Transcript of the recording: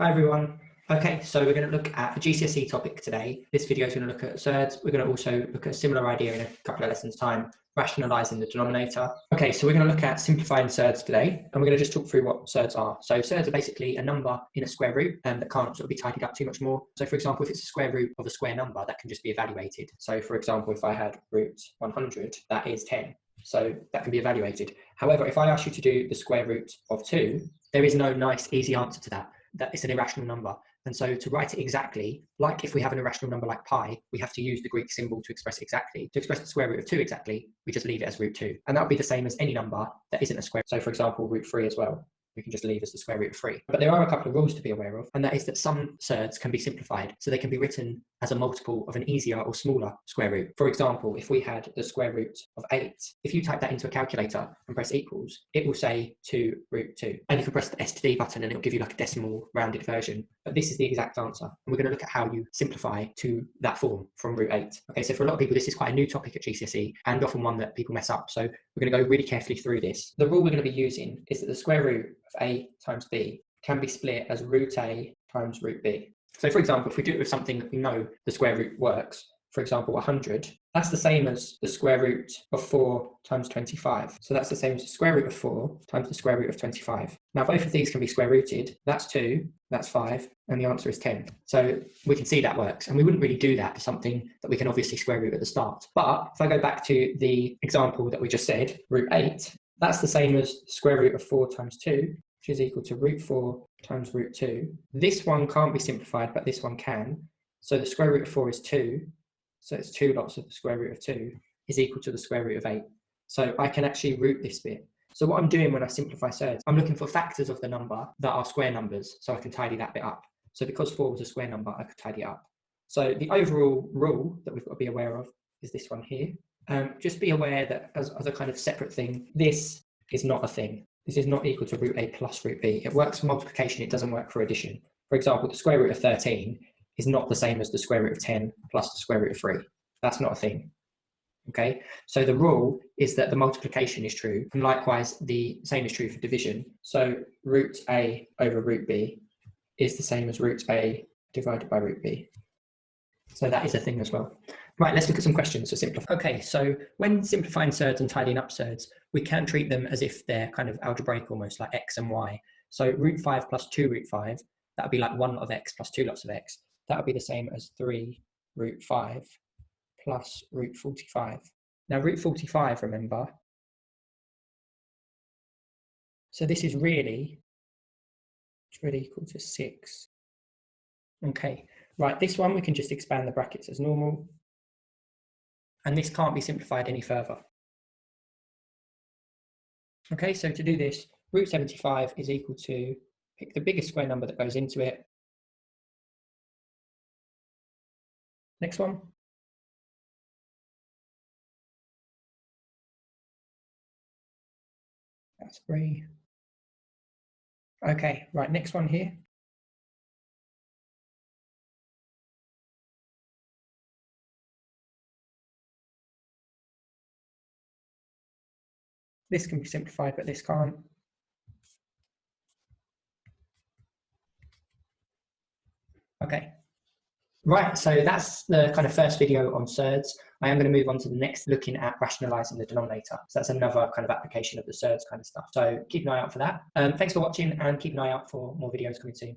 Hi everyone. Okay, so we're going to look at the GCSE topic today. This video is going to look at surds. We're going to also look at a similar idea in a couple of lessons' time, rationalising the denominator. Okay, so we're going to look at simplifying surds today, and we're going to just talk through what surds are. So surds are basically a number in a square root that can't sort of be tidied up too much more. So for example, if it's a square root of a square number, that can just be evaluated. So for example, if I had root 100, that is 10. So that can be evaluated. However, if I ask you to do the square root of 2, there is no nice, easy answer to that. That it's an irrational number. And so to write it exactly, like if we have an irrational number like pi, we have to use the Greek symbol to express it exactly. To express the square root of 2 exactly, we just leave it as root 2. And that would be the same as any number that isn't a square. So for example, root 3 as well, we can just leave as the square root of 3. But there are a couple of rules to be aware of, and that is that some surds can be simplified. So they can be written as a multiple of an easier or smaller square root. For example, if we had the square root of 8, if you type that into a calculator and press equals, it will say 2 root 2. And you can press the STD button and it will give you like a decimal rounded version. But this is the exact answer. And we're going to look at how you simplify to that form from root 8. Okay, so for a lot of people, this is quite a new topic at GCSE and often one that people mess up. So we're going to go really carefully through this. The rule we're going to be using is that the square root of a times b can be split as root a times root b. So for example, if we do it with something that we know the square root works, for example, 100, that's the same as the square root of 4 times 25. So that's the same as the square root of 4 times the square root of 25. Now, both of these can be square rooted. That's 2, that's 5, and the answer is 10. So we can see that works. And we wouldn't really do that for something that we can obviously square root at the start. But if I go back to the example that we just said, root 8, that's the same as the square root of 4 times 2, which is equal to root 4 times root 2. This one can't be simplified, but this one can. So the square root of 4 is 2. So it's 2 lots of the square root of 2 is equal to the square root of 8. So I can actually root this bit. So what I'm doing when I simplify surds, I'm looking for factors of the number that are square numbers, so I can tidy that bit up. So because 4 was a square number, I could tidy it up. So the overall rule that we've got to be aware of is this one here. Just be aware that as a kind of separate thing, this is not a thing. This is not equal to root a plus root b. It works for multiplication, it doesn't work for addition. For example, the square root of 13 is not the same as the square root of 10 plus the square root of 3. That's not a thing. Okay, so the rule is that the multiplication is true, and likewise the same is true for division. So root a over root b is the same as root a divided by root b. So that is a thing as well. Right, let's look at some questions to simplify. Okay, so when simplifying surds and tidying up surds, we can treat them as if they're kind of algebraic almost, like x and y. So root 5 plus 2 root 5, that would be like 1 lot of x plus 2 lots of x. That would be the same as 3 root 5 plus root 45. Now root 45, remember, so this is really, it's really equal to 6. Okay, right, this one we can just expand the brackets as normal. And this can't be simplified any further. Okay, so to do this, root 75 is equal to, pick the biggest square number that goes into it. Next one. That's 3. Okay, right, next one here. This can be simplified, but this can't. Okay. Right, so that's the kind of first video on surds. I am going to move on to the next, looking at rationalising the denominator. So that's another kind of application of the surds kind of stuff. So keep an eye out for that. Thanks for watching, and keep an eye out for more videos coming soon.